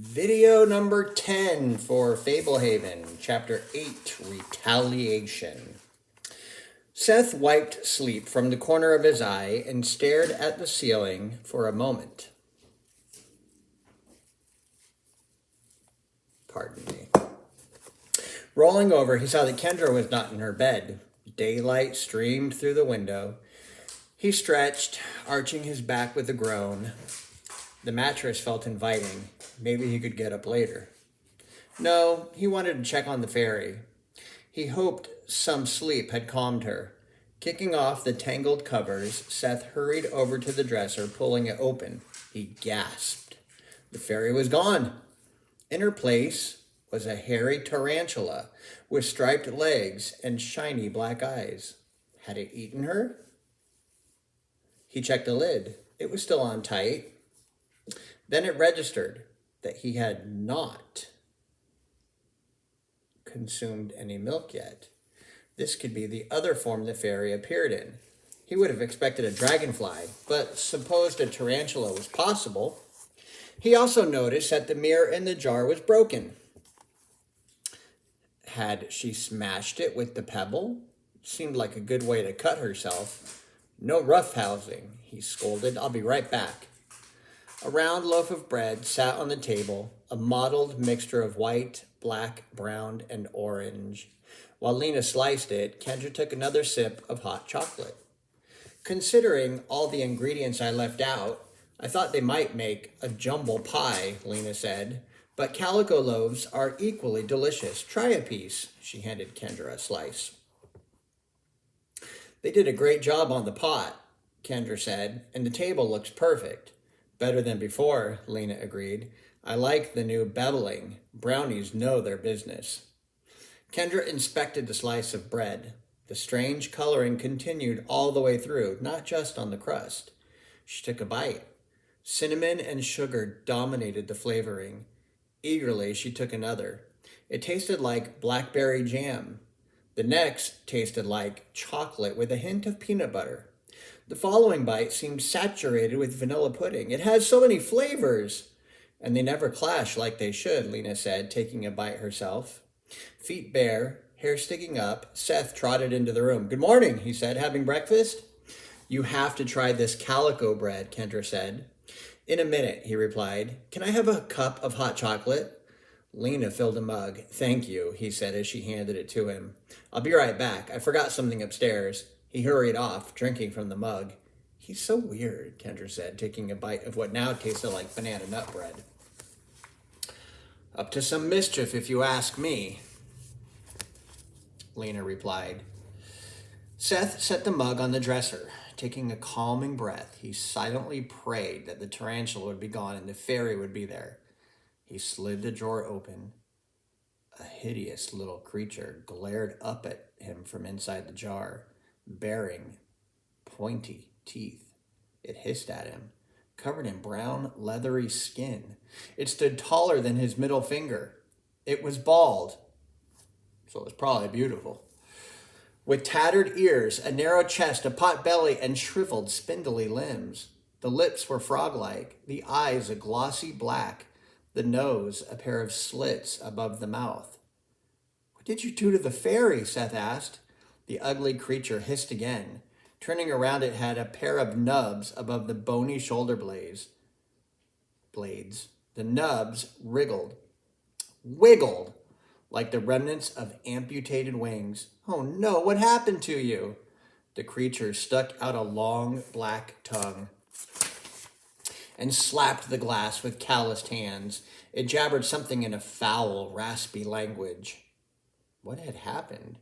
Video number 10 for Fablehaven, Chapter 8, Retaliation. Seth wiped sleep from the corner of his eye and stared at the ceiling for a moment. Pardon me. Rolling over, he saw that Kendra was not in her bed. Daylight streamed through the window. He stretched, arching his back with a groan. The mattress felt inviting. Maybe he could get up later. No, he wanted to check on the fairy. He hoped some sleep had calmed her. Kicking off the tangled covers, Seth hurried over to the dresser, pulling it open. He gasped. The fairy was gone. In her place was a hairy tarantula with striped legs and shiny black eyes. Had it eaten her? He checked the lid. It was still on tight. Then it registered that he had not consumed any milk yet. This could be the other form the fairy appeared in. He would have expected a dragonfly, but supposed a tarantula was possible. He also noticed that the mirror in the jar was broken. Had she smashed it with the pebble? Seemed like a good way to cut herself. No roughhousing, he scolded. I'll be right back. A round loaf of bread sat on the table, a mottled mixture of white, black, brown, and orange. While Lena sliced it, Kendra took another sip of hot chocolate. Considering all the ingredients I left out, I thought they might make a jumble pie, Lena said. But calico loaves are equally delicious. Try a piece, she handed Kendra a slice. They did a great job on the pot, Kendra said, and the table looks perfect. Better than before, Lena agreed. I like the new beveling. Brownies know their business. Kendra inspected the slice of bread. The strange coloring continued all the way through, not just on the crust. She took a bite. Cinnamon and sugar dominated the flavoring. Eagerly, she took another. It tasted like blackberry jam. The next tasted like chocolate with a hint of peanut butter. The following bite seemed saturated with vanilla pudding. It has so many flavors. And they never clash like they should, Lena said, taking a bite herself. Feet bare, hair sticking up, Seth trotted into the room. Good morning, he said. Having breakfast? You have to try this calico bread, Kendra said. In a minute, he replied. Can I have a cup of hot chocolate? Lena filled a mug. Thank you, he said as she handed it to him. I'll be right back. I forgot something upstairs. He hurried off, drinking from the mug. He's so weird, Kendra said, taking a bite of what now tasted like banana nut bread. Up to some mischief, if you ask me, Lena replied. Seth set the mug on the dresser. Taking a calming breath, he silently prayed that the tarantula would be gone and the fairy would be there. He slid the drawer open. A hideous little creature glared up at him from inside the jar, bearing pointy teeth. It hissed at him, covered in brown, leathery skin. It stood taller than his middle finger. It was bald, so it was probably beautiful. With tattered ears, a narrow chest, a pot belly, and shriveled, spindly limbs. The lips were frog-like, the eyes a glossy black, the nose a pair of slits above the mouth. What did you do to the fairy? Seth asked. The ugly creature hissed again. Turning around, it had a pair of nubs above the bony shoulder blades. The nubs wriggled like the remnants of amputated wings. Oh no, what happened to you? The creature stuck out a long black tongue and slapped the glass with calloused hands. It jabbered something in a foul, raspy language. What had happened?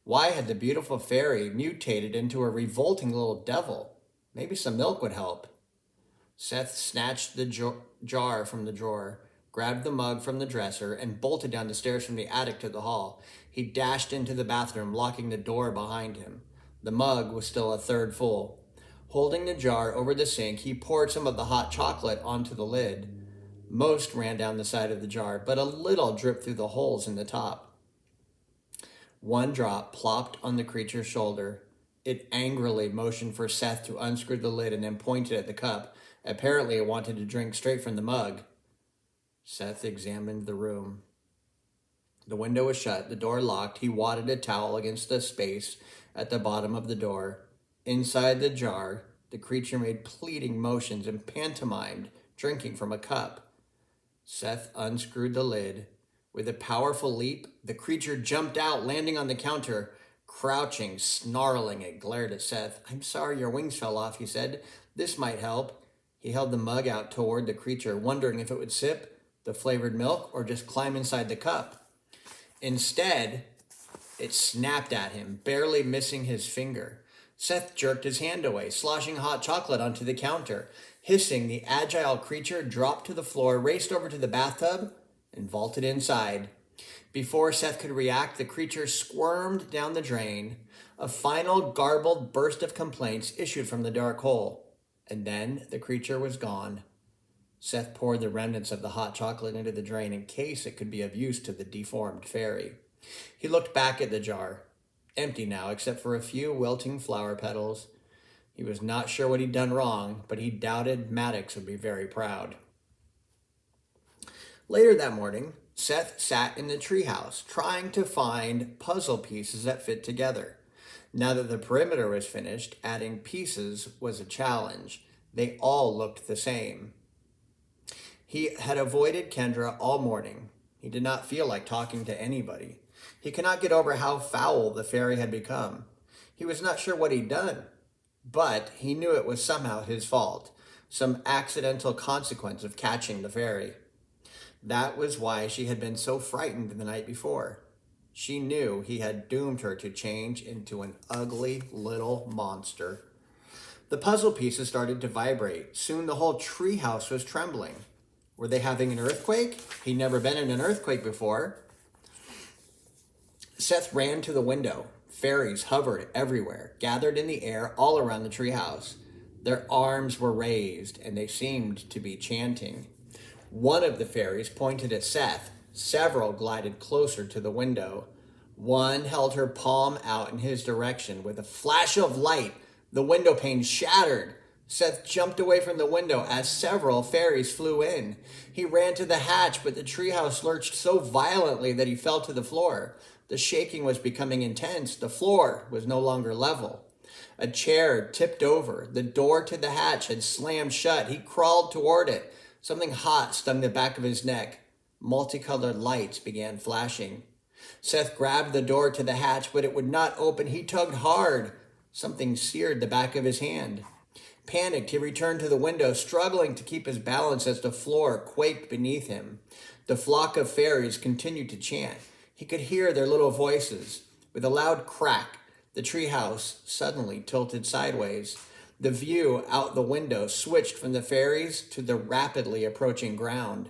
Why had the beautiful fairy mutated into a revolting little devil? Maybe some milk would help. Seth snatched the jar from the drawer, grabbed the mug from the dresser, and bolted down the stairs from the attic to the hall. He dashed into the bathroom, locking the door behind him. The mug was still a third full. Holding the jar over the sink, he poured some of the hot chocolate onto the lid. Most ran down the side of the jar, but a little dripped through the holes in the top. One drop plopped on the creature's shoulder. It angrily motioned for Seth to unscrew the lid and then pointed at the cup. Apparently it wanted to drink straight from the mug. Seth examined the room. The window was shut, the door locked. He wadded a towel against the space at the bottom of the door. Inside the jar, the creature made pleading motions and pantomimed, drinking from a cup. Seth unscrewed the lid. With a powerful leap, the creature jumped out, landing on the counter. Crouching, snarling, it glared at Seth. "I'm sorry your wings fell off," he said. "This might help." He held the mug out toward the creature, wondering if it would sip the flavored milk or just climb inside the cup. Instead, it snapped at him, barely missing his finger. Seth jerked his hand away, sloshing hot chocolate onto the counter. Hissing, the agile creature dropped to the floor, raced over to the bathtub, and vaulted inside. Before Seth could react, the creature squirmed down the drain. A final garbled burst of complaints issued from the dark hole, and then the creature was gone. Seth poured the remnants of the hot chocolate into the drain in case it could be of use to the deformed fairy. He looked back at the jar, empty now except for a few wilting flower petals. He was not sure what he'd done wrong, but he doubted Maddox would be very proud. Later that morning, Seth sat in the treehouse, trying to find puzzle pieces that fit together. Now that the perimeter was finished, adding pieces was a challenge. They all looked the same. He had avoided Kendra all morning. He did not feel like talking to anybody. He could not get over how foul the fairy had become. He was not sure what he'd done, but he knew it was somehow his fault, some accidental consequence of catching the fairy. That was why she had been so frightened the night before. She knew he had doomed her to change into an ugly little monster. The puzzle pieces started to vibrate. Soon the whole treehouse was trembling. Were they having an earthquake? He'd never been in an earthquake before. Seth ran to the window. Fairies hovered everywhere, gathered in the air all around the treehouse. Their arms were raised, and they seemed to be chanting. One of the fairies pointed at Seth. Several glided closer to the window. One held her palm out in his direction. With a flash of light, the window pane shattered. Seth jumped away from the window as several fairies flew in. He ran to the hatch, but the treehouse lurched so violently that he fell to the floor. The shaking was becoming intense. The floor was no longer level. A chair tipped over. The door to the hatch had slammed shut. He crawled toward it. Something hot stung the back of his neck. Multicolored lights began flashing. Seth grabbed the door to the hatch, but it would not open. He tugged hard. Something seared the back of his hand. Panicked, he returned to the window, struggling to keep his balance as the floor quaked beneath him. The flock of fairies continued to chant. He could hear their little voices. With a loud crack, the treehouse suddenly tilted sideways. The view out the window switched from the fairies to the rapidly approaching ground.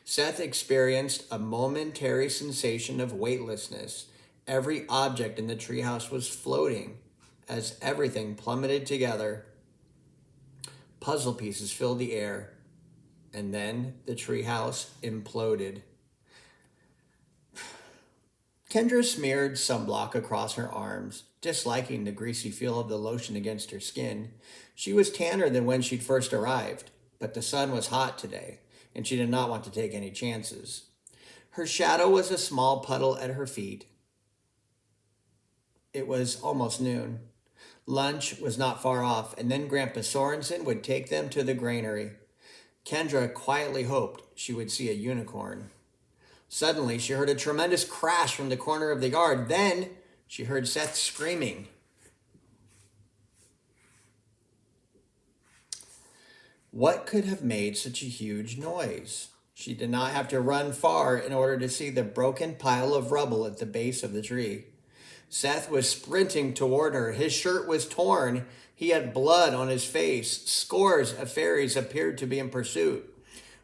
Seth experienced a momentary sensation of weightlessness. Every object in the treehouse was floating as everything plummeted together. Puzzle pieces filled the air, and then the treehouse imploded. Kendra smeared sunblock across her arms, disliking the greasy feel of the lotion against her skin. She was tanner than when she'd first arrived, but the sun was hot today, and she did not want to take any chances. Her shadow was a small puddle at her feet. It was almost noon. Lunch was not far off, and then Grandpa Sorensen would take them to the granary. Kendra quietly hoped she would see a unicorn. Suddenly, she heard a tremendous crash from the corner of the yard. Then, she heard Seth screaming. What could have made such a huge noise? She did not have to run far in order to see the broken pile of rubble at the base of the tree. Seth was sprinting toward her. His shirt was torn. He had blood on his face. Scores of fairies appeared to be in pursuit.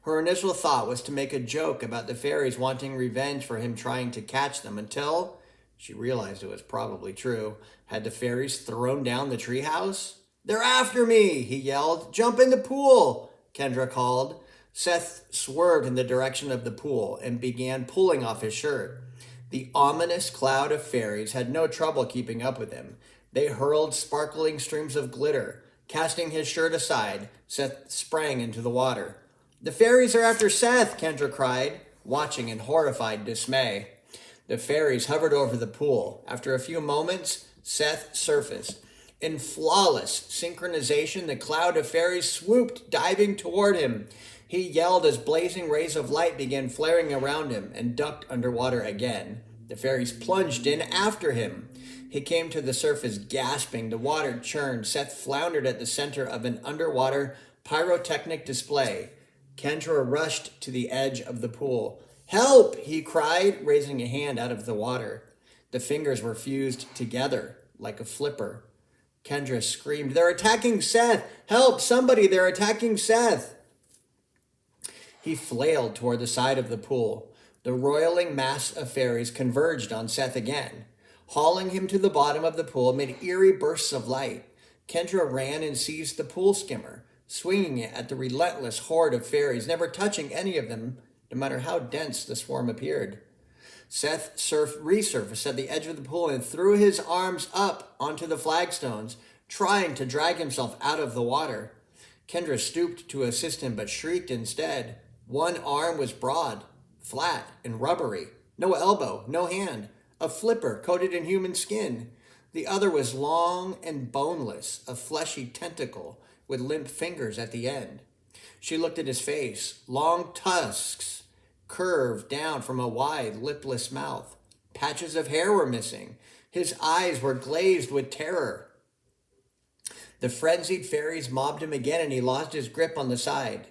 Her initial thought was to make a joke about the fairies wanting revenge for him trying to catch them until she realized it was probably true. Had the fairies thrown down the treehouse? "They're after me," he yelled. "Jump in the pool," Kendra called. Seth swerved in the direction of the pool and began pulling off his shirt. The ominous cloud of fairies had no trouble keeping up with him. They hurled sparkling streams of glitter. Casting his shirt aside, Seth sprang into the water. The fairies are after Seth, Kendra cried, watching in horrified dismay. The fairies hovered over the pool. After a few moments, Seth surfaced. In flawless synchronization, the cloud of fairies swooped, diving toward him. He yelled as blazing rays of light began flaring around him and ducked underwater again. The fairies plunged in after him. He came to the surface gasping. The water churned. Seth floundered at the center of an underwater pyrotechnic display. Kendra rushed to the edge of the pool. "Help!" he cried, raising a hand out of the water. The fingers were fused together like a flipper. Kendra screamed, "They're attacking Seth! Help! Somebody! They're attacking Seth!" He flailed toward the side of the pool. The roiling mass of fairies converged on Seth again, hauling him to the bottom of the pool amid eerie bursts of light. Kendra ran and seized the pool skimmer, swinging it at the relentless horde of fairies, never touching any of them, no matter how dense the swarm appeared. Seth resurfaced at the edge of the pool and threw his arms up onto the flagstones, trying to drag himself out of the water. Kendra stooped to assist him, but shrieked instead. One arm was broad, flat, and rubbery. No elbow, no hand. A flipper coated in human skin. The other was long and boneless, a fleshy tentacle with limp fingers at the end. She looked at his face. Long tusks curved down from a wide, lipless mouth. Patches of hair were missing. His eyes were glazed with terror. The frenzied fairies mobbed him again, and he lost his grip on the side,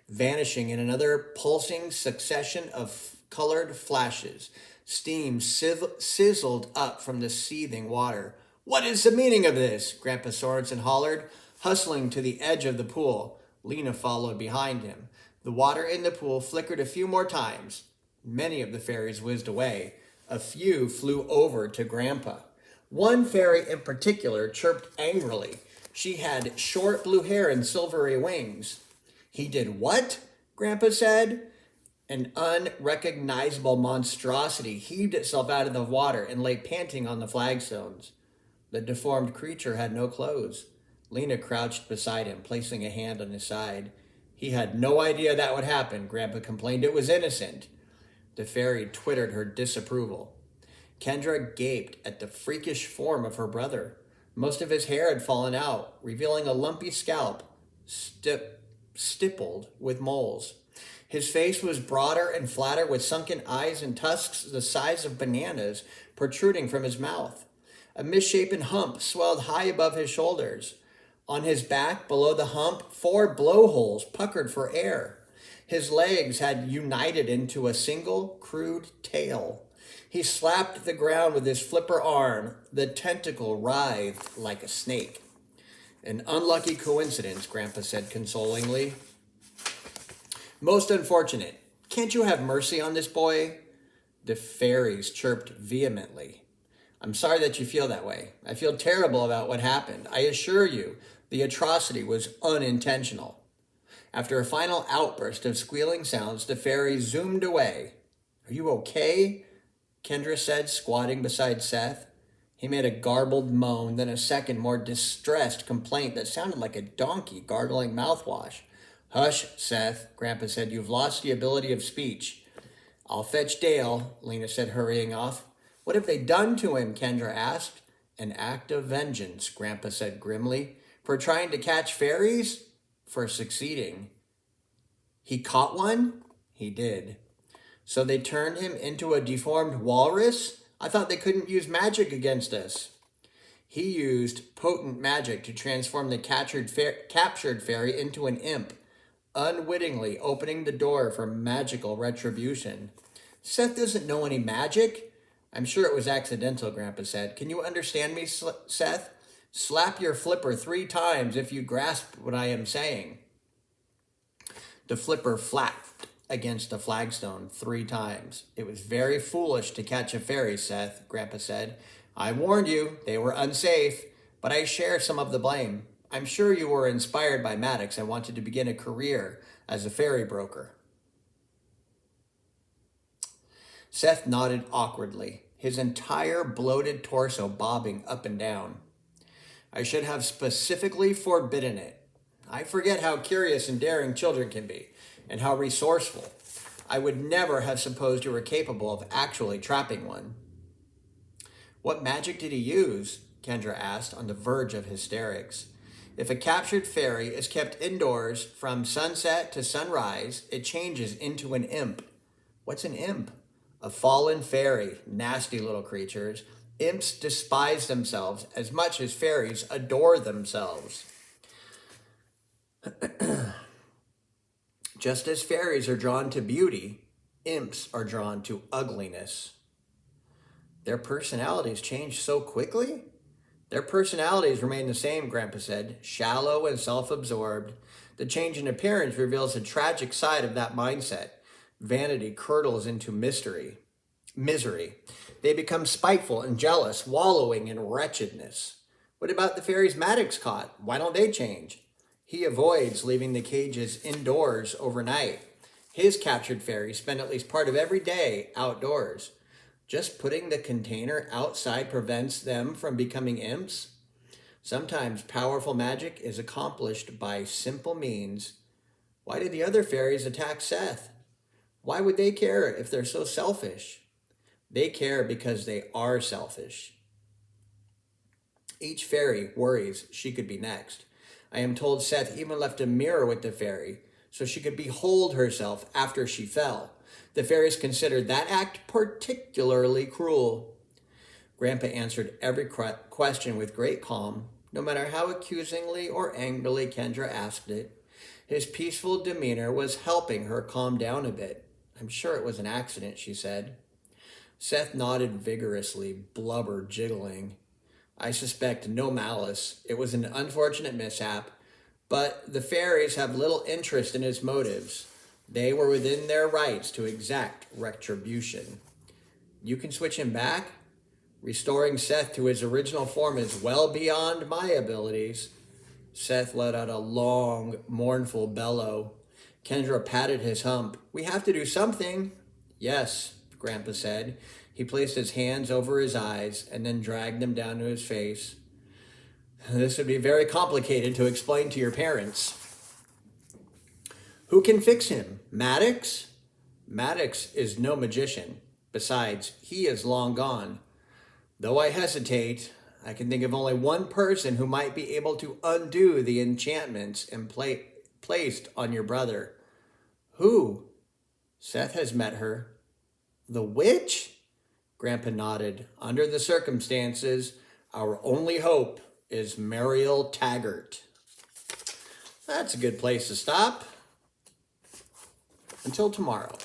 vanishing in another pulsing succession of colored flashes. Steam sizzled up from the seething water. "What is the meaning of this?" Grandpa Sorensen hollered, hustling to the edge of the pool. Lena followed behind him. The water in the pool flickered a few more times. Many of the fairies whizzed away. A few flew over to Grandpa. One fairy in particular chirped angrily. She had short blue hair and silvery wings. "He did what?" Grandpa said. An unrecognizable monstrosity heaved itself out of the water and lay panting on the flagstones. The deformed creature had no clothes. Lena crouched beside him, placing a hand on his side. "He had no idea that would happen," Grandpa complained. "It was innocent." The fairy twittered her disapproval. Kendra gaped at the freakish form of her brother. Most of his hair had fallen out, revealing a lumpy scalp, stippled with moles. His face was broader and flatter, with sunken eyes and tusks the size of bananas protruding from his mouth. A misshapen hump swelled high above his shoulders. On his back, below the hump, 4 blowholes puckered for air. His legs had united into a single, crude tail. He slapped the ground with his flipper arm. The tentacle writhed like a snake. "An unlucky coincidence," Grandpa said consolingly. "Most unfortunate. Can't you have mercy on this boy?" The fairies chirped vehemently. "I'm sorry that you feel that way. I feel terrible about what happened. I assure you, the atrocity was unintentional." After a final outburst of squealing sounds, the fairies zoomed away. "Are you okay?" Kendra said, squatting beside Seth. He made a garbled moan, then a second, more distressed complaint that sounded like a donkey gargling mouthwash. "Hush, Seth," Grandpa said. "You've lost the ability of speech." "I'll fetch Dale," Lena said, hurrying off. "What have they done to him?" Kendra asked. "An act of vengeance," Grandpa said grimly. "For trying to catch fairies? For succeeding." "He caught one?" "He did." "So they turned him into a deformed walrus? I thought they couldn't use magic against us." "He used potent magic to transform the captured fairy into an imp, unwittingly opening the door for magical retribution." "Seth doesn't know any magic." "I'm sure it was accidental," Grandpa said. "Can you understand me, Seth? Slap your flipper 3 times if you grasp what I am saying." The flipper flapped against the flagstone 3 times. "It was very foolish to catch a fairy, Seth," Grandpa said. "I warned you, they were unsafe, but I share some of the blame. I'm sure you were inspired by Maddox and wanted to begin a career as a fairy broker." Seth nodded awkwardly, his entire bloated torso bobbing up and down. "I should have specifically forbidden it. I forget how curious and daring children can be. and how resourceful. I would never have supposed you were capable of actually trapping one." "What magic did he use?" Kendra asked, on the verge of hysterics. "If a captured fairy is kept indoors from sunset to sunrise, it changes into an imp." "What's an imp?" "A fallen fairy. Nasty little creatures. Imps despise themselves as much as fairies adore themselves. Just as fairies are drawn to beauty, imps are drawn to ugliness." "Their personalities change so quickly?" "Their personalities remain the same," Grandpa said, "shallow and self-absorbed. The change in appearance reveals a tragic side of that mindset. Vanity curdles into misery. They become spiteful and jealous, wallowing in wretchedness." "What about the fairies Maddox caught? Why don't they change?" "He avoids leaving the cages indoors overnight. His captured fairies spend at least part of every day outdoors." "Just putting the container outside prevents them from becoming imps?" "Sometimes powerful magic is accomplished by simple means." "Why did the other fairies attack Seth?" "Why would they care if they're so selfish?" "They care because they are selfish. Each fairy worries she could be next. I am told Seth even left a mirror with the fairy so she could behold herself after she fell. The fairies considered that act particularly cruel." Grandpa answered every question with great calm, no matter how accusingly or angrily Kendra asked it. His peaceful demeanor was helping her calm down a bit. "I'm sure it was an accident," she said. Seth nodded vigorously, blubber jiggling. "I suspect no malice. It was an unfortunate mishap, but the fairies have little interest in his motives. They were within their rights to exact retribution." "You can switch him back?" "Restoring Seth to his original form is well beyond my abilities." Seth let out a long, mournful bellow. Kendra patted his hump. "We have to do something." "Yes," Grandpa said. He placed his hands over his eyes and then dragged them down to his face. "This would be very complicated to explain to your parents." "Who can fix him? Maddox?" "Maddox is no magician. Besides, he is long gone. Though I hesitate, I can think of only one person who might be able to undo the enchantments placed on your brother." "Who?" "Seth has met her." "The witch?" Grandpa nodded. "Under the circumstances, our only hope is Mariel Taggart." That's a good place to stop. Until tomorrow.